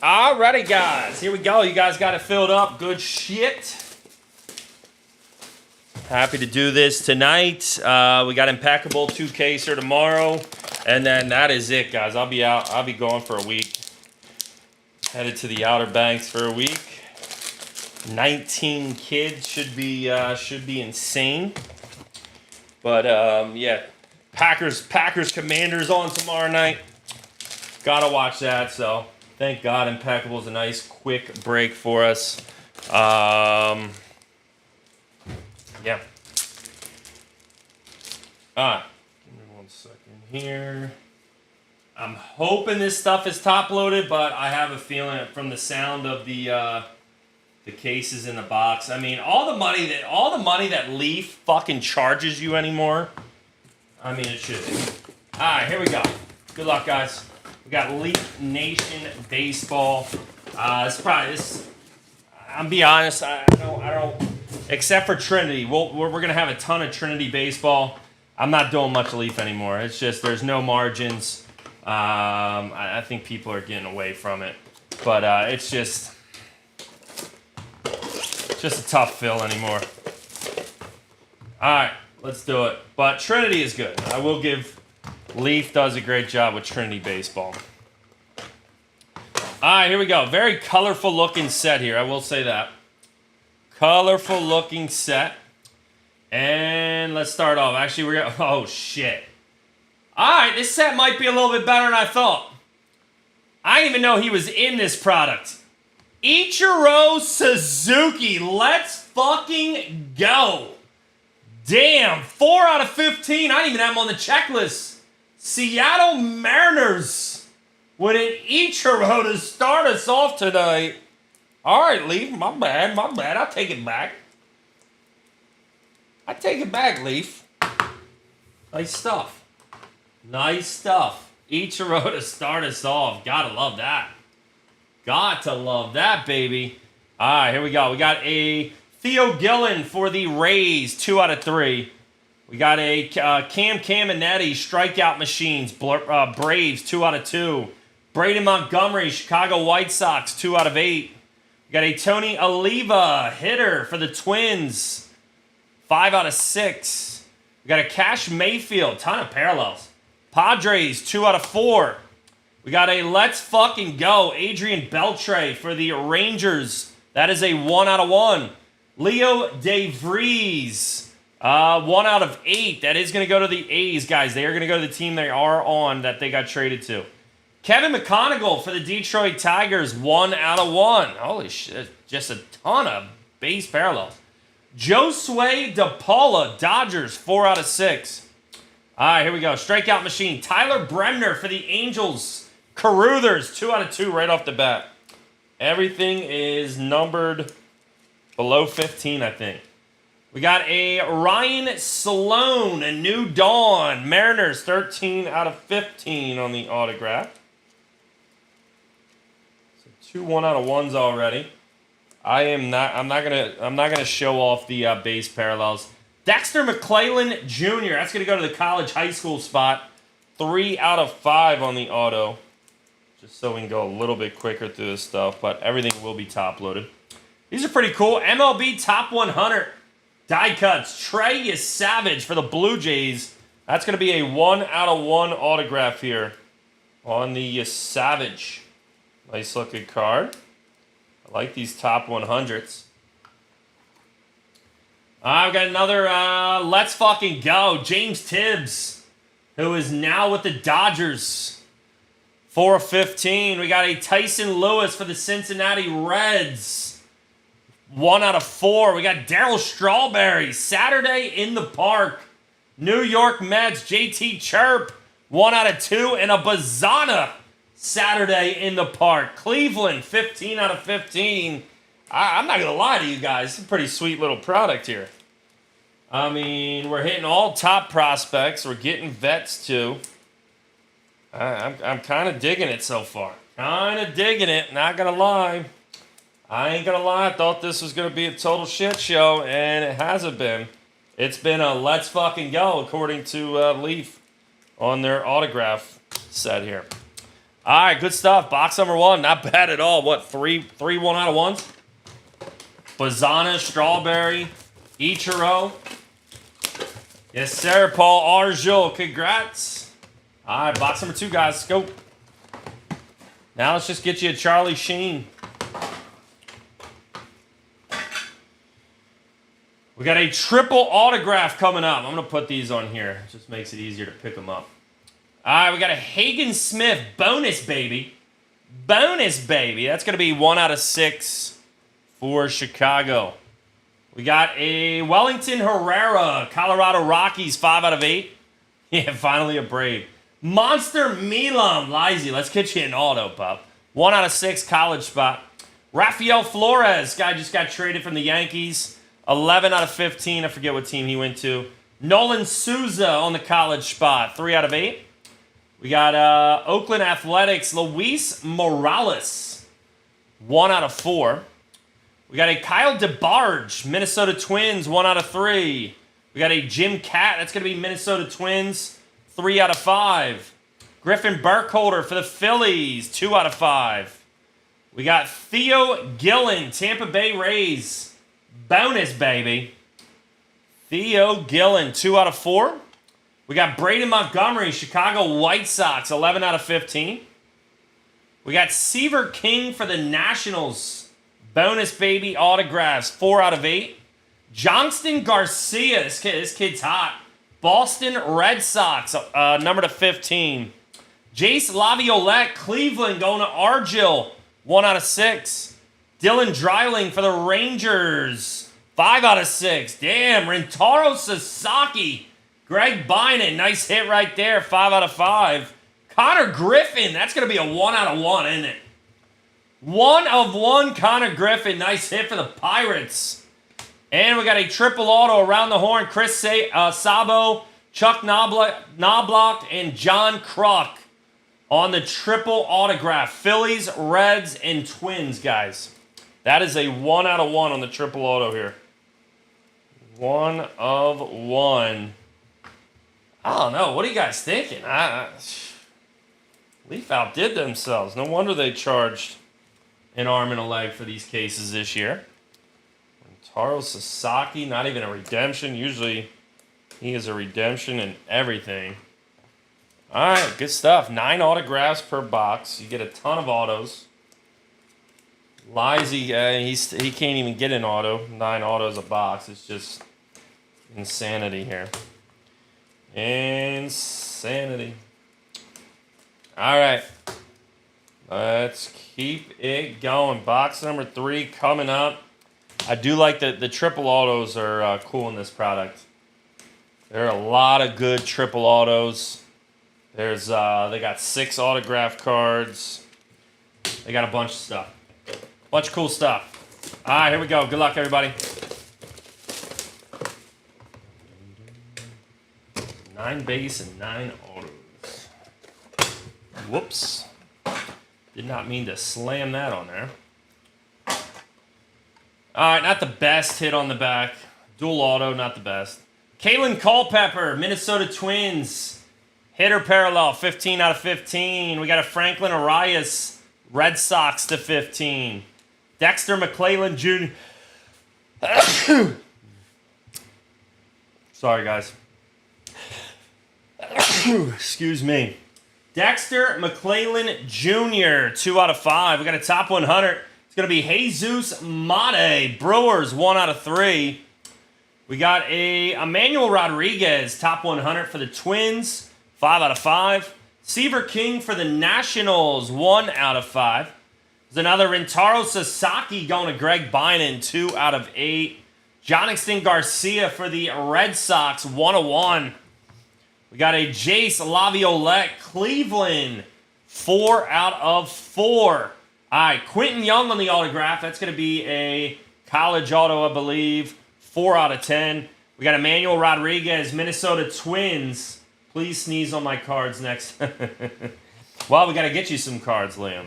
Alrighty, guys. Here we go. You guys got it filled up. Good shit. Happy to do this tonight. We got Impeccable 2K tomorrow. And then that is it, guys. I'll be out. I'll be gone for a week. Headed to the Outer Banks for a week. 19 kids should be insane. But yeah, Packers Commanders on tomorrow night. Gotta watch that. So thank God Impeccable is a nice quick break for us. Yeah. Give me 1 second here. I'm hoping this stuff is top loaded, but I have a feeling from the sound of the cases in the box. I mean, all the money that Leaf fucking charges you anymore. I mean, it should be. All right, here we go. Good luck, guys. We got Leaf Nation Baseball. I'm be honest. I don't. Except for Trinity, we're gonna have a ton of Trinity baseball. I'm not doing much Leaf anymore. It's just there's no margins. I think people are getting away from it, but it's just a tough fill anymore. All right, let's do it. But Trinity is good. I will give Leaf does a great job with Trinity baseball. All right, here we go. Very colorful looking set here. I will say that. Colorful looking set. And let's start off. Actually, we're going to... Oh, shit. All right, this set might be a little bit better than I thought. I didn't even know he was in this product. Ichiro Suzuki. Let's fucking go. Damn, 4 out of 15. I didn't even have him on the checklist. Seattle Mariners with an Ichiro to start us off tonight. All right, Leaf. My bad. I'll take it back. Leaf. Nice stuff. Ichiro to start us off. Gotta love that. Got to love that, baby. All right, here we go. We got a Theo Gillen for the Rays, 2 out of 3. We got a Cam Caminetti, strikeout machines, Braves, 2 out of 2. Braden Montgomery, Chicago White Sox, 2 out of 8. We got a Tony Oliva, hitter for the Twins, 5 out of 6. We got a Cash Mayfield, ton of parallels. Padres, 2 out of 4. We got a Let's Fucking Go, Adrian Beltre for the Rangers. That is a 1 out of 1. Leo DeVries, 1 out of 8. That is going to go to the A's, guys. They are going to go to the team they are on that they got traded to. Kevin McConaughey for the Detroit Tigers, 1 out of 1. Holy shit, just a ton of base parallels. Josue DePaula, Dodgers, 4 out of 6. All right, here we go. Strikeout machine. Tyler Bremner for the Angels. Caruthers, 2 out of 2 right off the bat. Everything is numbered below 15, I think. We got a Ryan Sloan, a New Dawn. Mariners, 13 out of 15 on the autograph. So 2 1 out of 1s already. I'm not gonna show off the base parallels. Dexter McClellan Jr. That's gonna go to the college high school spot. 3 out of 5 on the auto. Just so we can go a little bit quicker through this stuff, but everything will be top loaded. These are pretty cool. MLB Top 100 die cuts. Trey Savage for the Blue Jays. That's gonna be a 1 out of 1 autograph here on the Savage. Nice looking card. I like these top 100s. I've got another Let's Fucking Go. James Tibbs, who is now with the Dodgers. 4 of 15. We got a Tyson Lewis for the Cincinnati Reds. 1 out of 4. We got Darryl Strawberry. Saturday in the Park. New York Mets. JT Chirp. 1 out of 2. And a Bazana. Saturday in the Park. Cleveland, 15 out of 15. I'm not going to lie to you guys. It's a pretty sweet little product here. I mean, we're hitting all top prospects. We're getting vets, too. I'm kind of digging it so far. Kind of digging it. Not going to lie. I ain't going to lie. I thought this was going to be a total shit show, and it hasn't been. It's been a Let's Fucking Go, according to Leaf on their autograph set here. All right, good stuff. Box number 1, not bad at all. What, three 1 out of 1s? Bazana, Strawberry, Ichiro. Yes, sir, Paul Argel. Congrats. All right, box number 2, guys. Let's go. Now let's just get you a Charlie Sheen. We got a triple autograph coming up. I'm going to put these on here. It just makes it easier to pick them up. All right, we got a Hagen Smith bonus, baby. Bonus, baby. That's going to be 1 out of 6 for Chicago. We got a Wellington Herrera, Colorado Rockies, 5 out of 8. Yeah, finally a Brave. Monster Milam, Lizzie. Let's get you an auto, pup. 1 out of 6, college spot. Rafael Flores, guy just got traded from the Yankees. 11 out of 15. I forget what team he went to. Nolan Souza on the college spot, 3 out of 8. We got Oakland Athletics, Luis Morales, 1 out of 4. We got a Kyle DeBarge, Minnesota Twins, 1 out of 3. We got a Jim Cat, that's going to be Minnesota Twins, 3 out of 5. Griffin Burkholder for the Phillies, 2 out of 5. We got Theo Gillen, Tampa Bay Rays, bonus, baby. Theo Gillen, 2 out of 4. We got Braden Montgomery, Chicago White Sox, 11 out of 15. We got Seaver King for the Nationals. Bonus, baby, autographs, 4 out of 8. Johnston Garcia, this kid's hot. Boston Red Sox, number to 15. Jace Laviolette, Cleveland, going to Argel, 1 out of 6. Dylan Dreiling for the Rangers, 5 out of 6. Damn, Rentaro Sasaki. Greg Bynum, nice hit right there, 5 out of 5. Connor Griffin, that's going to be a 1 out of 1, isn't it? 1 of 1, Connor Griffin, nice hit for the Pirates. And we got a triple auto around the horn, Chris Sabo, Chuck Knobloch, and John Kruk on the triple autograph. Phillies, Reds, and Twins, guys. That is a 1 out of 1 on the triple auto here. 1 of 1. I don't know. What are you guys thinking? Leaf outdid themselves. No wonder they charged an arm and a leg for these cases this year. Taro Sasaki, not even a redemption. Usually he is a redemption in everything. All right, good stuff. 9 autographs per box. You get a ton of autos. Lizzie, he can't even get an auto. 9 autos a box. It's just insanity here. Insanity. All right. Let's keep it going. Box number 3 coming up. I do like the triple autos are cool in this product. There are a lot of good triple autos. There's they got 6 autograph cards. They got a bunch of stuff. Bunch of cool stuff. All right, here we go. Good luck, everybody. 9 base and 9 autos. Whoops. Did not mean to slam that on there. All right, not the best hit on the back. Dual auto, not the best. Kalen Culpepper, Minnesota Twins. Hitter parallel, 15 out of 15. We got a Franklin Arias, Red Sox to 15. Dexter McClellan Jr. Sorry, guys. Excuse me. Dexter McClellan Jr., 2 out of 5. We got a top 100. It's going to be Jesus Mate, Brewers, 1 out of 3. We got a Emmanuel Rodriguez, top 100 for the Twins, 5 out of 5. Seaver King for the Nationals, 1 out of 5. There's another Rentaro Sasaki going to Greg Bynum, 2 out of 8. Jonathan Garcia for the Red Sox, 1 of 1. We got a Jace Laviolette, Cleveland, 4 out of 4. All right, Quentin Young on the autograph. That's going to be a college auto, I believe. 4 out of 10. We got Emmanuel Rodriguez, Minnesota Twins. Please sneeze on my cards next. Well, we got to get you some cards, Liam.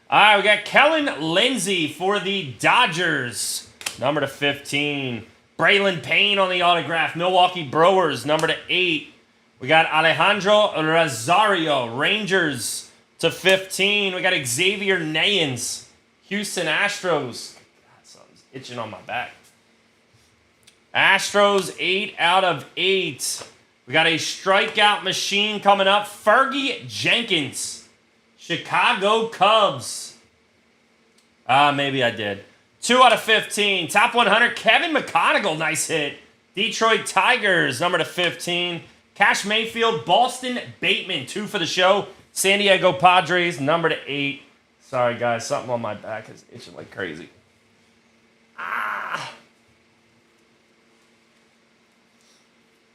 All right, we got Kellen Lindsey for the Dodgers, number to 15. Braylon Payne on the autograph, Milwaukee Brewers, number to 8. We got Alejandro Rosario, Rangers to 15. We got Xavier Nayans, Houston Astros. God, something's itching on my back. Astros, 8 out of 8. We got a strikeout machine coming up. Fergie Jenkins, Chicago Cubs. Maybe I did. 2 out of 15. Top 100, Kevin McConaughey, nice hit. Detroit Tigers, number to 15. Cash Mayfield, Boston Bateman, 2 for the show. San Diego Padres, number to 8. Sorry, guys, something on my back is itching like crazy.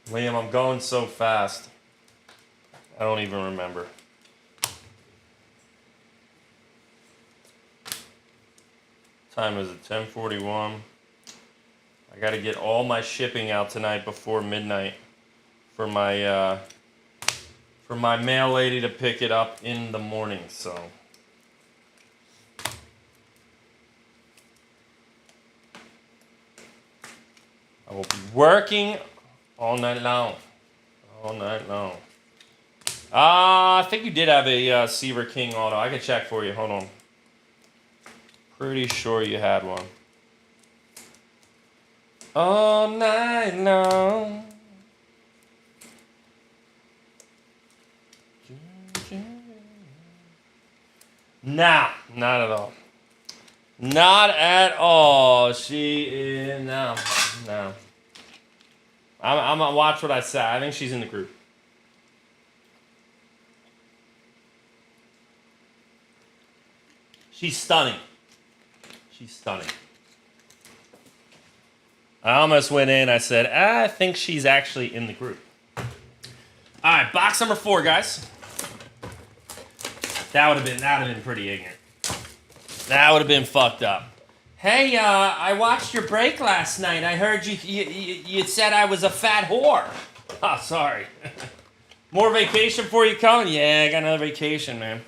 Liam, I'm going so fast. I don't even remember. Time is it? 10:41. I got to get all my shipping out tonight before midnight for my mail lady to pick it up in the morning. So I will be working all night long. All night long. I think you did have a Seaver King auto. I can check for you. Hold on. Pretty sure you had one. All night long. Nah, not at all. Not at all. She is no. I'm gonna watch what I say. I think she's in the group. She's stunning. She's stunning. I almost went in. I said, I think she's actually in the group. All right, box number 4, guys. That would have been pretty ignorant. That would have been fucked up. Hey, I watched your break last night. I heard you said I was a fat whore. Oh, sorry. More vacation for you coming? Yeah, I got another vacation, man.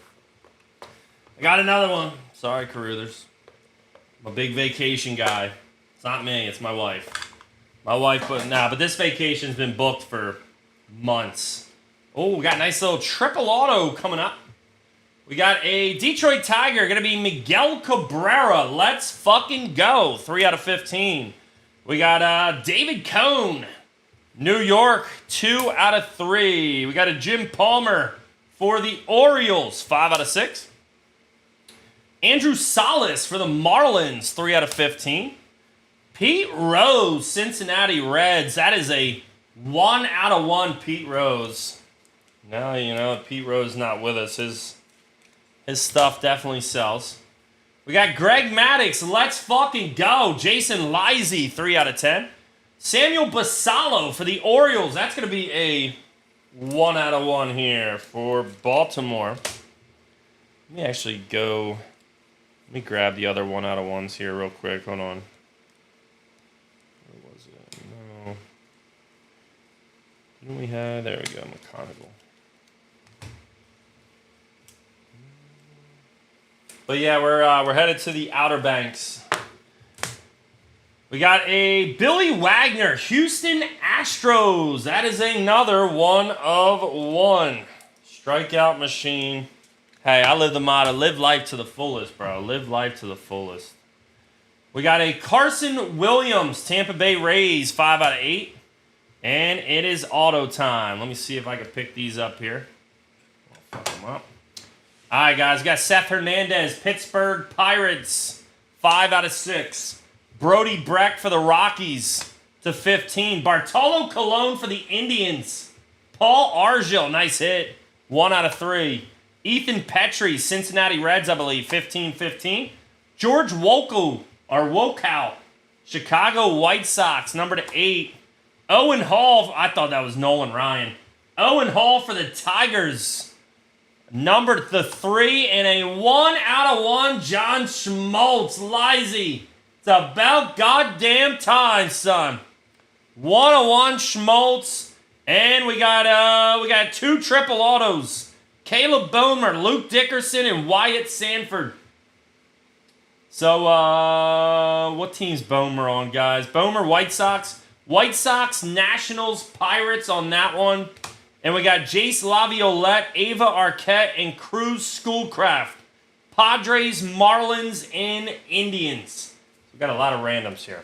I got another one. Sorry, Caruthers. I'm a big vacation guy. It's not me, it's my wife. My wife, but this vacation's been booked for months. Oh, we got a nice little triple auto coming up. We got a Detroit Tiger, going to be Miguel Cabrera. Let's fucking go. 3 out of 15. We got David Cone, New York, 2 out of 3. We got a Jim Palmer for the Orioles, 5 out of 6. Andrew Salas for the Marlins, 3 out of 15. Pete Rose, Cincinnati Reds. That is a 1 out of 1 Pete Rose. Now, you know, Pete Rose not with us. His stuff definitely sells. We got Greg Maddux. Let's fucking go. Jason Lizzie, 3 out of 10. Samuel Basallo for the Orioles. That's going to be a 1 out of 1 here for Baltimore. Let me actually go. Let me grab the other 1 out of 1s here real quick. Hold on. Where was it? No. Didn't we have? There we go. McConaughey. But yeah, we're headed to the Outer Banks. We got a Billy Wagner, Houston Astros. That is another 1 of 1. Strikeout machine. Hey, I live the motto, live life to the fullest, bro. Live life to the fullest. We got a Carson Williams, Tampa Bay Rays, 5 out of 8. And it is auto time. Let me see if I can pick these up here. I'll fuck them up. All right, guys. We got Seth Hernandez, Pittsburgh Pirates, 5 out of 6. Brody Breck for the Rockies to 15. Bartolo Colon for the Indians. Paul Argel, nice hit, 1 out of 3. Ethan Petrie, Cincinnati Reds, I believe, 15-15. George Wokow, Chicago White Sox, number to 8. Owen Hall, I thought that was Nolan Ryan. Owen Hall for the Tigers. Number 3 and a 1 out of 1, John Schmaltz, Lizzie. It's about goddamn time, son. 1 of 1 Schmaltz, and we got 2 triple autos. Caleb Boehmer, Luke Dickerson, and Wyatt Sanford. So, what team's Boehmer on, guys? Boehmer, White Sox, Nationals, Pirates on that one. And we got Jace Laviolette, Ava Arquette, and Cruz Schoolcraft. Padres, Marlins, and Indians. We got a lot of randoms here.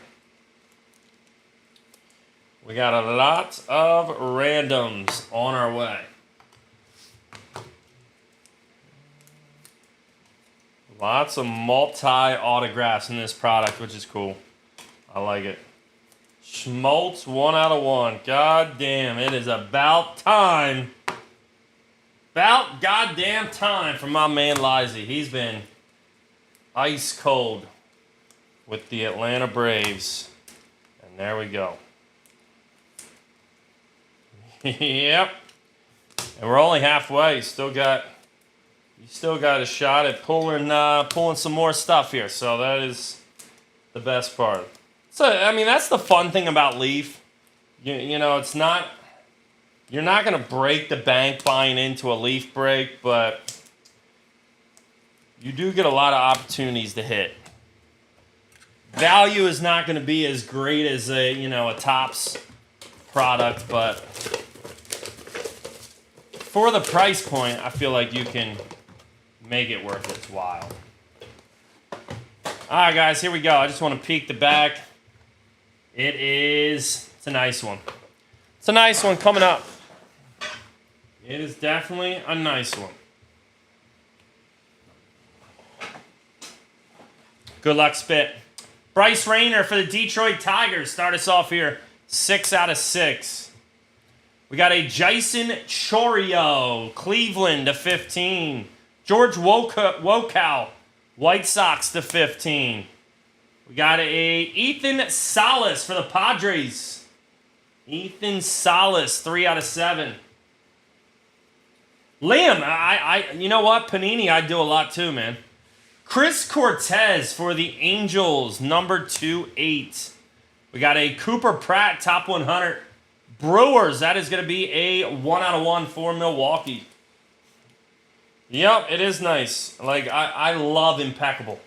We got a lot of randoms on our way. Lots of multi-autographs in this product, which is cool. I like it. Schmaltz, 1 out of 1. God damn, it is about time. About goddamn time for my man Lizzie. He's been ice cold with the Atlanta Braves. And there we go. Yep. And we're only halfway. You still got a shot at pulling some more stuff here. So that is the best part. So I mean, that's the fun thing about Leaf. You know, it's not. You're not going to break the bank buying into a Leaf break, but you do get a lot of opportunities to hit. Value is not going to be as great as a Topps product, but for the price point, I feel like you can make it worth its while. All right, guys, here we go. I just want to peek the back. It's a nice one. It's a nice one coming up. It is definitely a nice one. Good luck, Spit. Bryce Rayner for the Detroit Tigers. Start us off here. 6 out of 6. We got a Jason Chourio, Cleveland /15. George Wokow, White Sox /15. We got a Ethan Salas for the Padres. Ethan Salas, 3 out of 7. Liam, you know what? Panini, I do a lot too, man. Chris Cortez for the Angels, number 2/8. We got a Cooper Pratt, top 100. Brewers, that is going to be a 1 out of 1 for Milwaukee. Yep, it is nice. Like, I love Impeccable.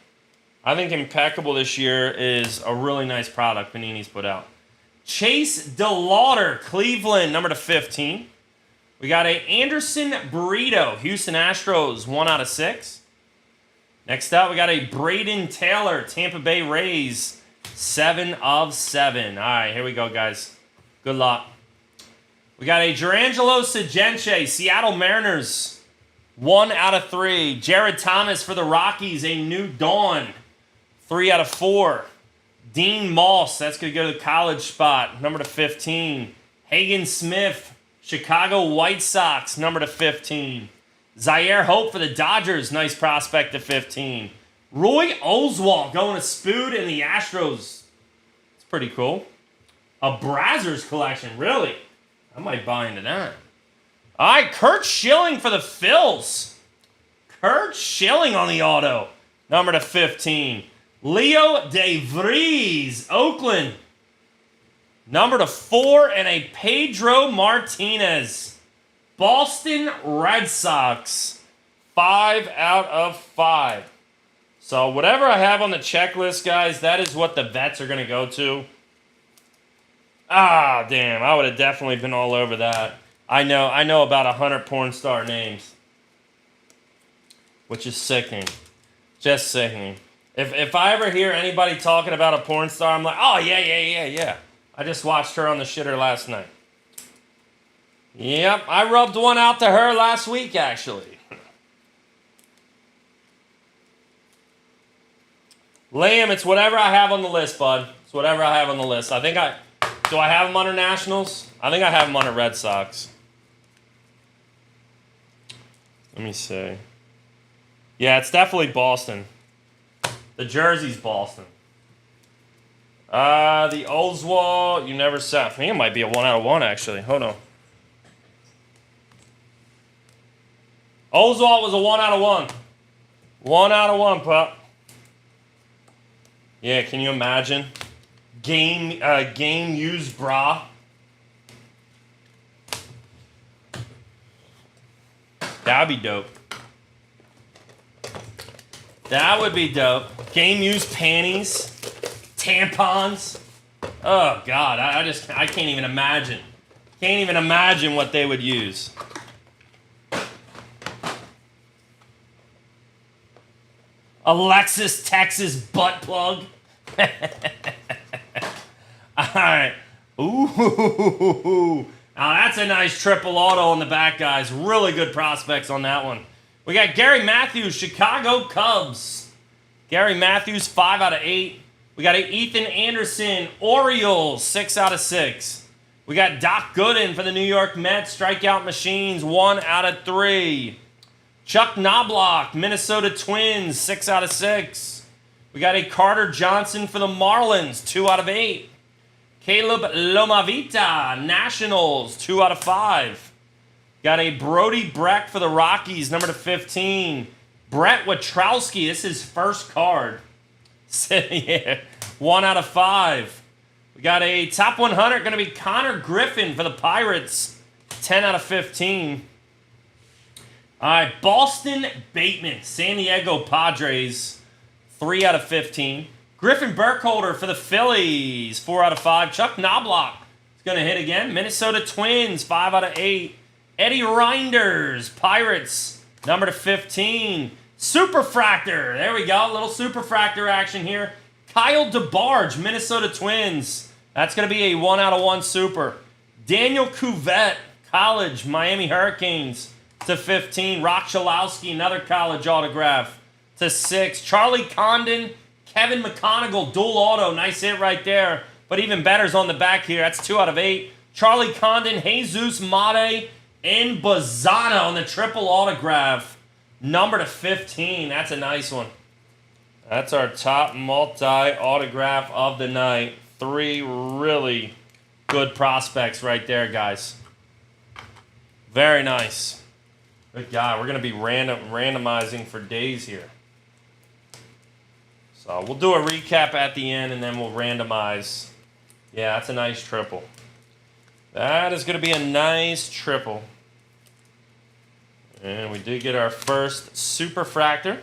I think Impeccable this year is a really nice product Panini's put out. Chase DeLauder, Cleveland, number /15. We got a Anderson Burrito, Houston Astros, 1 out of 6. Next up, we got a Braden Taylor, Tampa Bay Rays, 7 of 7. All right, here we go, guys. Good luck. We got a Jurangelo Sagenche, Seattle Mariners, 1 out of 3. Jared Thomas for the Rockies, a New Dawn, 3 out of 4. Dean Moss, that's going to go to the college spot, number /15. Hagen Smith, Chicago White Sox, number /15. Zaire Hope for the Dodgers, nice prospect /15. Roy Oswalt going to Spood and the Astros. It's pretty cool. A Brazzers collection, really? I might buy into that. All right, Kurt Schilling for the Phils. Kurt Schilling on the auto, number /15. Leo DeVries, Oakland, number /4, and a Pedro Martinez, Boston Red Sox, 5 out of 5. So whatever I have on the checklist, guys, that is what the vets are going to go to. Ah, damn, I would have definitely been all over that. I know about 100 porn star names, which is sickening. Just sickening. If I ever hear anybody talking about a porn star, I'm like, oh, yeah. I just watched her on the shitter last night. Yep, I rubbed one out to her last week, actually. Liam, it's whatever I have on the list, bud. It's whatever I have on the list. Do I have them under Nationals? I think I have them under Red Sox. Let me see. Yeah, it's definitely Boston. The jersey's Boston. The Oswald, you never said. I think it might be a 1 out of 1, actually. Hold on. Oswald was a 1 out of 1. 1 out of 1, pup. Yeah, can you imagine? Game used bra. That'd be dope. That would be dope. Game used panties, tampons. Oh God, I can't even imagine Can't even imagine what they would use. Alexis Texas butt plug. Alright. Ooh. Now that's a nice triple auto on the back, guys. Really good prospects on that one. We got Gary Matthews, Chicago Cubs. Gary Matthews, 5 out of 8. We got Ethan Anderson, Orioles, 6 out of 6. We got Doc Gooden for the New York Mets, strikeout machines, 1 out of 3. Chuck Knobloch, Minnesota Twins, 6 out of 6. We got a Carter Johnson for the Marlins, 2 out of 8. Caleb Lomavita, Nationals, 2 out of 5. Got a Brody Breck for the Rockies, number to 15. Brett Witrowski, this is his first card. Yeah, 1 out of 5. We got a top 100, going to be Connor Griffin for the Pirates, 10 out of 15. All right, Boston Bateman, San Diego Padres, 3 out of 15. Griffin Burkholder for the Phillies, 4 out of 5. Chuck Knobloch is going to hit again. Minnesota Twins, 5 out of 8. Eddie Reinders, Pirates, number to 15. Superfractor, there we go. Little Superfractor action here. Kyle DeBarge, Minnesota Twins. That's going to be a 1 out of 1 Super. Daniel Cuvette, college, Miami Hurricanes, to 15. Rock Chalowski, another college autograph, to 6. Charlie Condon, Kevin McConaughey, dual auto. Nice hit right there. But even better's on the back here. That's 2 out of 8. Charlie Condon, Jesus Mate, and Bazana on the triple autograph. Number to 15. That's a nice one. That's our top multi-autograph of the night. 3 really good prospects right there, guys. Very nice. Good God. We're going to be randomizing for days here. So we'll do a recap at the end, and then we'll randomize. Yeah, that's a nice triple. That is going to be a nice triple. And we did get our first Superfractor.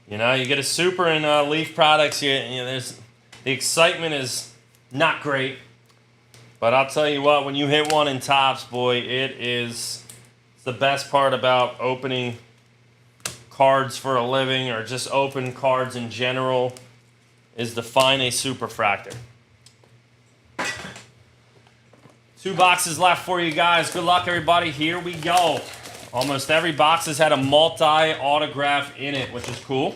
You know, you get a Super in Leaf Products, there's the excitement is not great. But I'll tell you what, when you hit one in Topps, boy, it's the best part about opening cards for a living or just open cards in general is to find a Superfractor. 2 boxes left for you guys. Good luck, everybody. Here we go. Almost every box has had a multi-autograph in it, which is cool.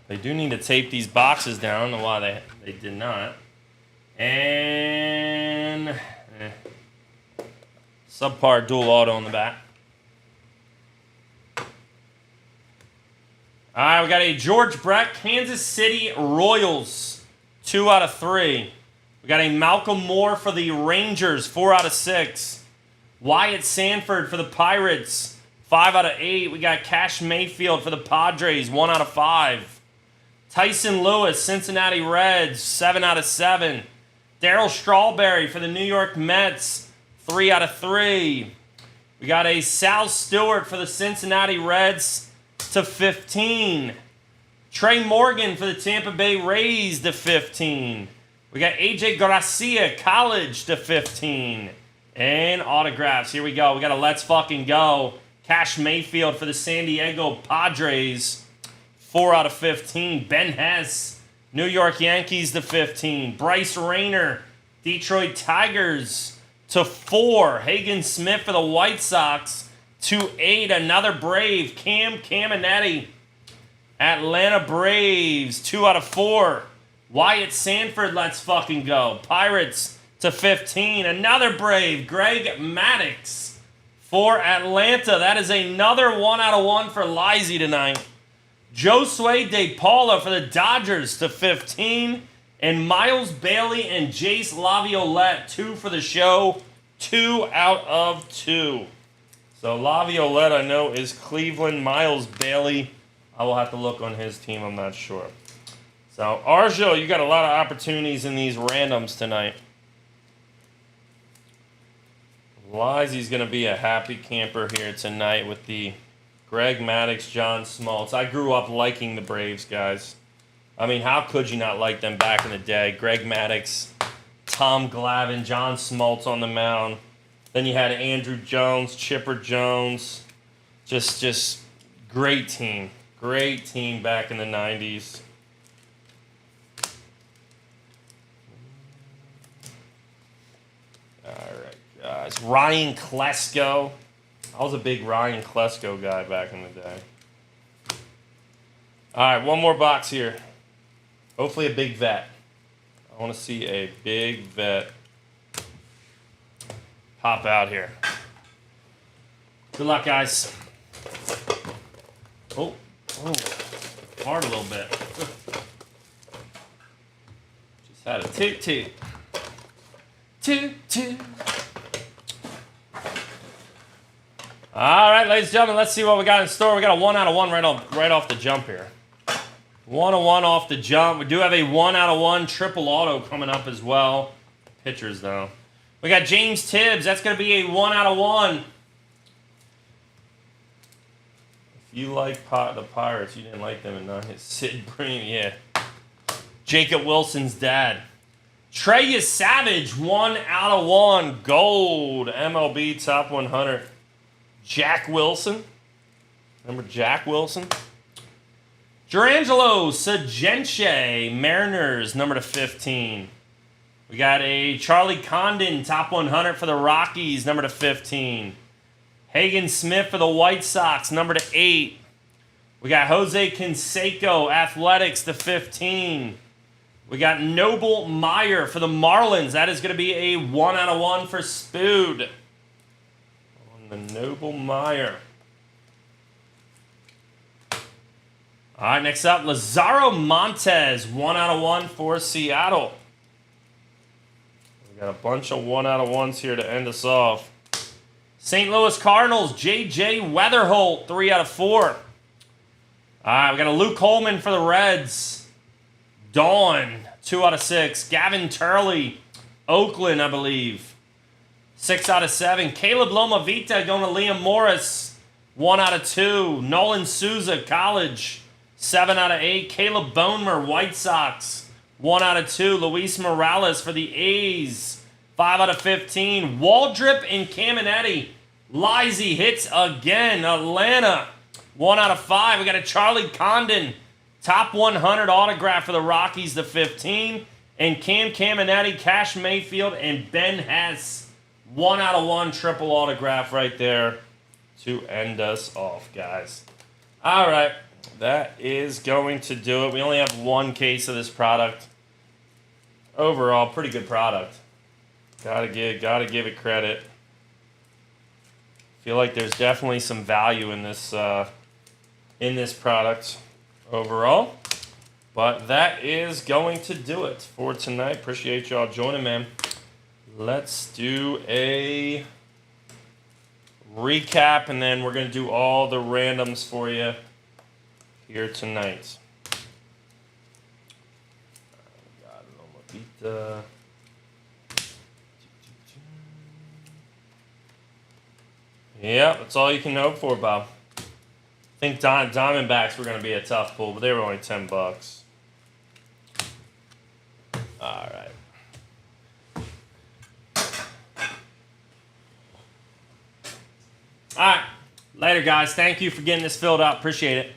They do need to tape these boxes down. I don't know why they did not. And subpar dual auto on the back. All right, we got a George Brett, Kansas City Royals, 2 out of 3. We got a Malcolm Moore for the Rangers, 4 out of 6. Wyatt Sanford for the Pirates, 5 out of 8. We got Cash Mayfield for the Padres, 1 out of 5. Tyson Lewis, Cincinnati Reds, 7 out of 7. Darryl Strawberry for the New York Mets, 3 out of 3. We got a Sal Stewart for the Cincinnati Reds, to 15. Trey Morgan for the Tampa Bay Rays, to 15. We got AJ Garcia, college, to 15. And autographs. Here we go. We got a Let's Fucking Go. Cash Mayfield for the San Diego Padres, 4 out of 15. Ben Hess, New York Yankees, to 15. Bryce Rayner, Detroit Tigers, to 4. Hagen Smith for the White Sox, to 8. Another Brave, Cam Caminetti, Atlanta Braves, 2 out of 4. Wyatt Sanford, Let's Fucking Go. Pirates, to 15. Another Brave, Greg Maddux for Atlanta. That is another 1 out of 1 for Lizzie tonight. Josue De Paula for the Dodgers, to 15. And Miles Bailey and Jace Laviolette, 2 for the show. 2 out of 2. So Laviolette, I know, is Cleveland. Miles Bailey, I will have to look on his team. I'm not sure. So, Arjo, you got a lot of opportunities in these randoms tonight. Lizzie's going to be a happy camper here tonight with the Greg Maddux, John Smoltz. I grew up liking the Braves, guys. I mean, how could you not like them back in the day? Greg Maddux, Tom Glavine, John Smoltz on the mound. Then you had Andrew Jones, Chipper Jones. Just great team. Great team back in the 90s. All right, guys. Ryan Klesko. I was a big Ryan Klesko guy back in the day. All right, one more box here. Hopefully a big vet. I want to see a big vet pop out here. Good luck, guys. Oh, hard a little bit. Just had a toot. Toot. All right, ladies and gentlemen, let's see what we got in store. We got a 1 out of 1 right off the jump here. 1 of 1 off the jump. We do have a 1 out of 1 triple auto coming up as well. Pitchers, though. We got James Tibbs. That's going to be a 1 out of 1. If you like the Pirates, you didn't like them and Sid Bream, yeah. Jacob Wilson's dad. Trey Savage, 1 out of 1. Gold. MLB Top 100. Jack Wilson. Remember Jack Wilson? Jurangelo Sagenche, Mariners, number 15. We got a Charlie Condon, top 100 for the Rockies, number 15. Hagen Smith for the White Sox, number 8. We got Jose Canseco, Athletics, to 15. We got Noble Meyer for the Marlins. That is going to be a 1 out of 1 for Spood. The Noble Meyer. All right, next up, Lazaro Montes, 1 out of 1 for Seattle. We got a bunch of 1 out of 1s here to end us off. St. Louis Cardinals, J.J. Weatherholt, 3 out of 4. All right, we got a Luke Holman for the Reds. Dawn, 2 out of 6. Gavin Turley, Oakland, I believe. 6 out of 7. Caleb Lomavita going to Liam Morris. 1 out of 2. Nolan Souza, College. 7 out of 8. Caleb Bonemer, White Sox. 1 out of 2. Luis Morales for the A's. 5 out of 15. Waldrip and Caminetti. Lizzie hits again. Atlanta. 1 out of 5. We got a Charlie Condon. Top 100 autograph for the Rockies, the 15. And Cam Caminetti, Cash Mayfield, and Ben Hess. 1 out of 1 triple autograph right there to end us off, guys. All right, that is going to do it. We only have 1 case of this product. Overall, pretty good product. Gotta give it credit. Feel like there's definitely some value in this product overall. But that is going to do it for tonight. Appreciate y'all joining, man. Let's do a recap, and then we're going to do all the randoms for you here tonight. Yeah, that's all you can hope for, Bob. I think Diamondbacks were going to be a tough pull, but they were only $10. All right. All right. Later, guys. Thank you for getting this filled out. Appreciate it.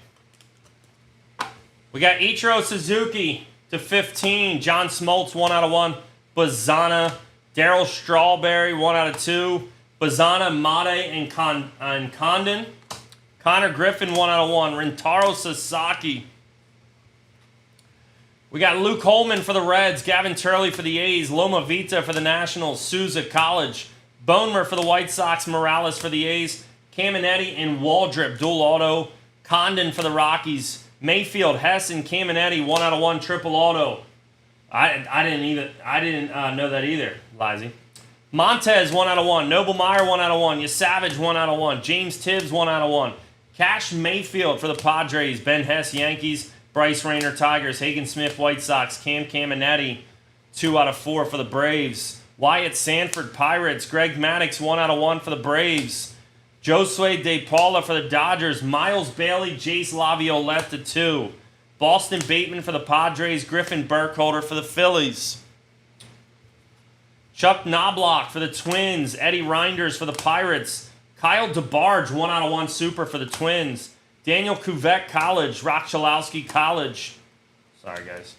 We got Ichiro Suzuki to 15. John Smoltz, 1 out of 1. Bazana. Darryl Strawberry, 1 out of 2. Bazana, Mate, and Condon. Connor Griffin, 1 out of 1. Rintaro Sasaki. We got Luke Holman for the Reds. Gavin Turley for the A's. Loma Vita for the Nationals. Souza, College. Bonemer for the White Sox. Morales for the A's. Caminetti and Waldrip, dual auto. Condon for the Rockies. Mayfield, Hess, and Caminetti, 1 out of 1 triple auto. I didn't know that either, Lizzie. Montez, 1 out of 1. Noble Meyer, 1 out of 1. Savage, 1 out of 1. James Tibbs, 1 out of 1. Cash Mayfield for the Padres. Ben Hess, Yankees. Bryce Rayner, Tigers. Hagen Smith, White Sox. Cam Caminetti, 2 out of 4 for the Braves. Wyatt Sanford, Pirates. Greg Maddux, 1 out of 1 for the Braves. Josue De Paula for the Dodgers. Miles Bailey, Jace Laviolette to 2. Boston Bateman for the Padres. Griffin Burkholder for the Phillies. Chuck Knobloch for the Twins. Eddie Reinders for the Pirates. Kyle DeBarge, 1/1 super for the Twins. Daniel Kuvek College. Rock Chalowski College. Sorry, guys.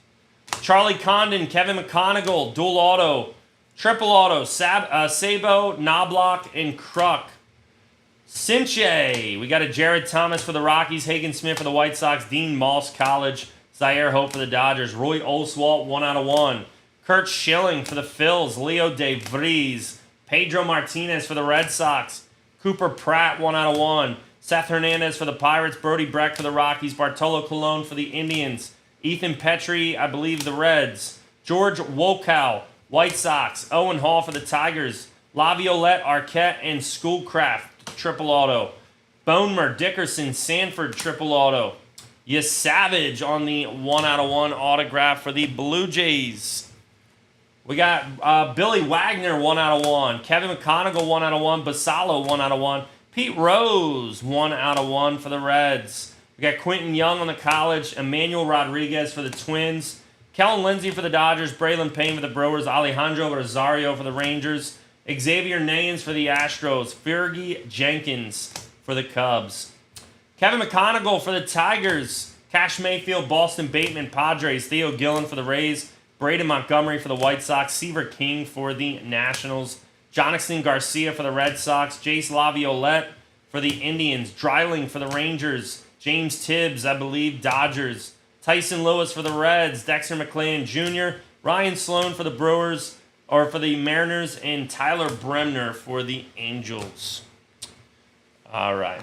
Charlie Condon, Kevin McConaughey, dual auto. Triple auto, Sabo, Knobloch, and Kruk. Sinche, we got a Jared Thomas for the Rockies, Hagen Smith for the White Sox, Dean Moss College, Zaire Hope for the Dodgers, Roy Oswalt, 1/1. Kurt Schilling for the Phils, Leo De Vries, Pedro Martinez for the Red Sox, Cooper Pratt, 1/1. Seth Hernandez for the Pirates, Brody Breck for the Rockies, Bartolo Colon for the Indians, Ethan Petrie, I believe the Reds, George Wokow, White Sox, Owen Hall for the Tigers, Laviolette, Arquette, and Schoolcraft, triple auto. Bonemer, Dickerson, Sanford, triple auto. Yes, Savage on the 1/1 autograph for the Blue Jays. We got Billy Wagner, 1/1. Kevin McConaughey, 1/1. Basalo, 1/1. Pete Rose, 1/1 for the Reds. We got Quentin Young on the college. Emmanuel Rodriguez for the Twins. Kellen Lindsey for the Dodgers. Braylon Payne for the Brewers. Alejandro Rosario for the Rangers. Xavier Nayans for the Astros. Fergie Jenkins for the Cubs. Kevin McConaughey for the Tigers. Cash Mayfield, Boston Bateman, Padres. Theo Gillen for the Rays. Braden Montgomery for the White Sox. Seaver King for the Nationals. Jonathan Garcia for the Red Sox. Jace Laviolette for the Indians. Dreiling for the Rangers. James Tibbs, I believe, Dodgers. Tyson Lewis for the Reds. Dexter McClain Jr. Ryan Sloan for the Brewers, or for the Mariners, and Tyler Bremner for the Angels. All right.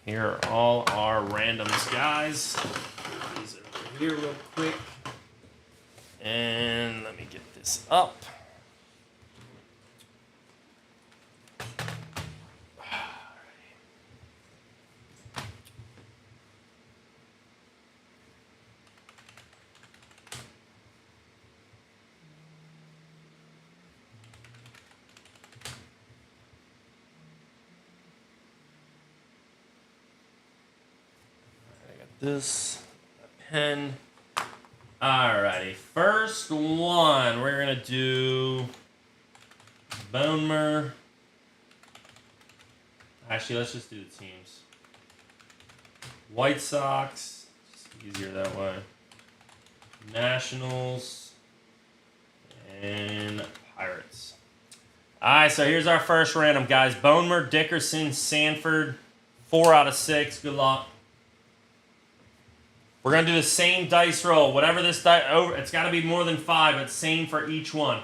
Here are all our randoms, guys. These are over here real quick. And let me get this up. This pen. Alrighty, first one we're gonna do Bonemer. Actually, let's just do the teams. White Sox, just easier that way. Nationals and Pirates. Alright, so here's our first random, guys. Bonemer, Dickerson, Sanford, 4/6. Good luck. We're going to do the same dice roll. Whatever this die over, it's got to be more than 5, but same for each one.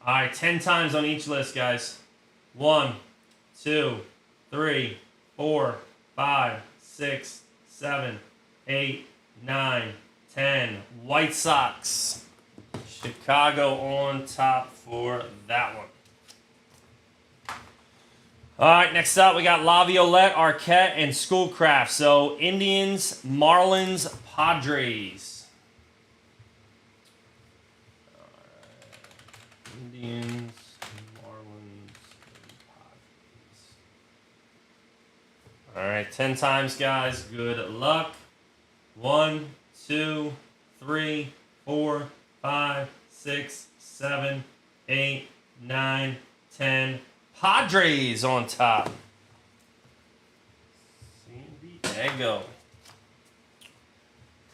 All right, 10 times on each list, guys. 1, 2, 3, 4, 5, 6, 7, 8, 9, 10. White Sox. Chicago on top for that one. All right, next up, we got Laviolette, Arquette, and Schoolcraft. So, Indians, Marlins, Padres. All right. Indians, Marlins, and Padres. All right, 10 times, guys. Good luck. 1, 2, 3, 4, 5, 6, 7, 8, 9, 10. Padres on top. San Diego.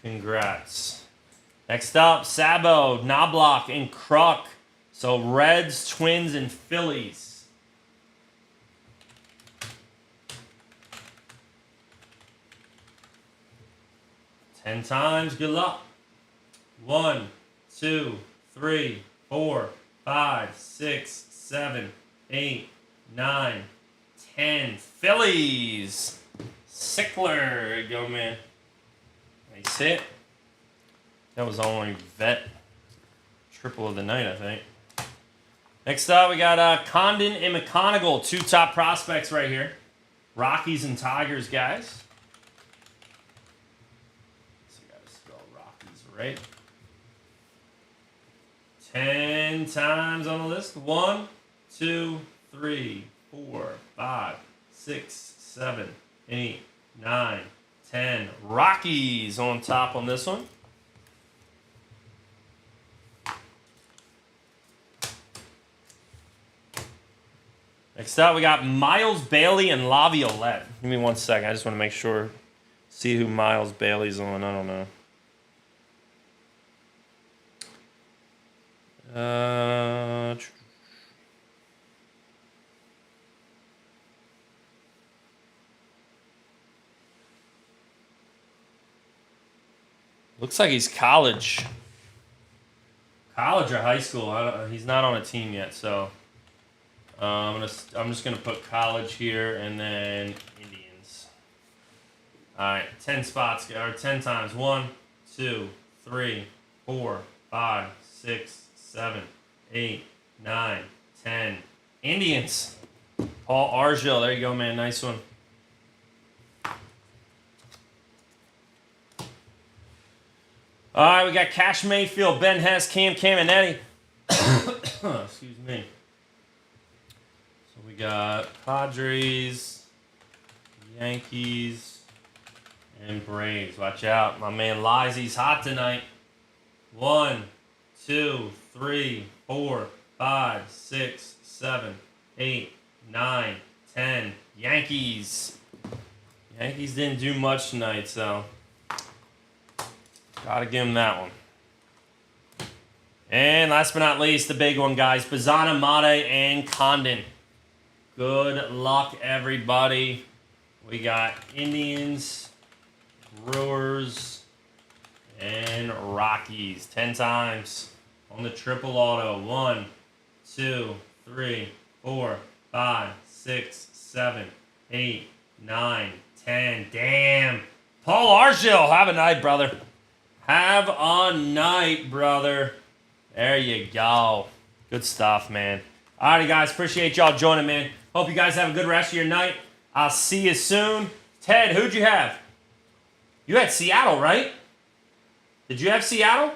Congrats. Next up, Sabo, Knobloch, and Kruk. So Reds, Twins, and Phillies. Ten times. Good luck. 1, 2, 3, 4, 5, 6, 7, 8, 9, 10. Phillies. Sickler. There you go, man. Nice hit. That was only vet. Triple of the night, I think. Next up, we got Condon and McConaughey. 2 top prospects right here. Rockies and Tigers, guys. So I gotta spell Rockies right. 10 times on the list. 1, 2, 3, 4, 5, 6, 7, 8, 9, 10. Rockies on top on this one. Next up, we got Miles Bailey and Laviolette. Give me 1 second. I just want to make sure. See who Miles Bailey's on. I don't know. Looks like he's college. College or high school. He's not on a team yet, so I'm just gonna put college here and then Indians. All right, 10 spots or 10 times. 1, 2, 3, 4, 5, 6, 7, 8, 9, 10. Indians. Paul Argel. There you go, man. Nice one. All right, we got Cash Mayfield, Ben Hess, Cam Caminetti. Excuse me. So we got Padres, Yankees, and Braves. Watch out. My man Lizy's hot tonight. 1, 2, 3, 4, 5, 6, 7, 8, 9, 10. Yankees. Yankees didn't do much tonight, so gotta give him that one. And last but not least, the big one, guys. Bazzana, Mate, and Condon. Good luck, everybody. We got Indians, Brewers, and Rockies. 10 times on the triple auto. 1, 2, 3, 4, 5, 6, 7, 8, 9, 10. Damn. Paul Argel, have a night, brother. Have a night, brother. There you go. Good stuff, man. All righty, guys. Appreciate y'all joining, man. Hope you guys have a good rest of your night. I'll see you soon. Ted, who'd you have? You had Seattle, right? Did you have Seattle?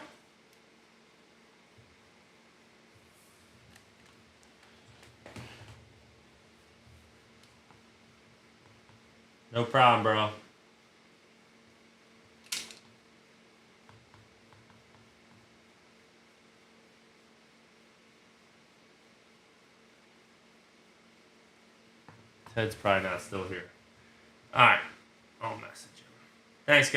No problem, bro. Ted's probably not still here. All right. I'll message him. Thanks, guys.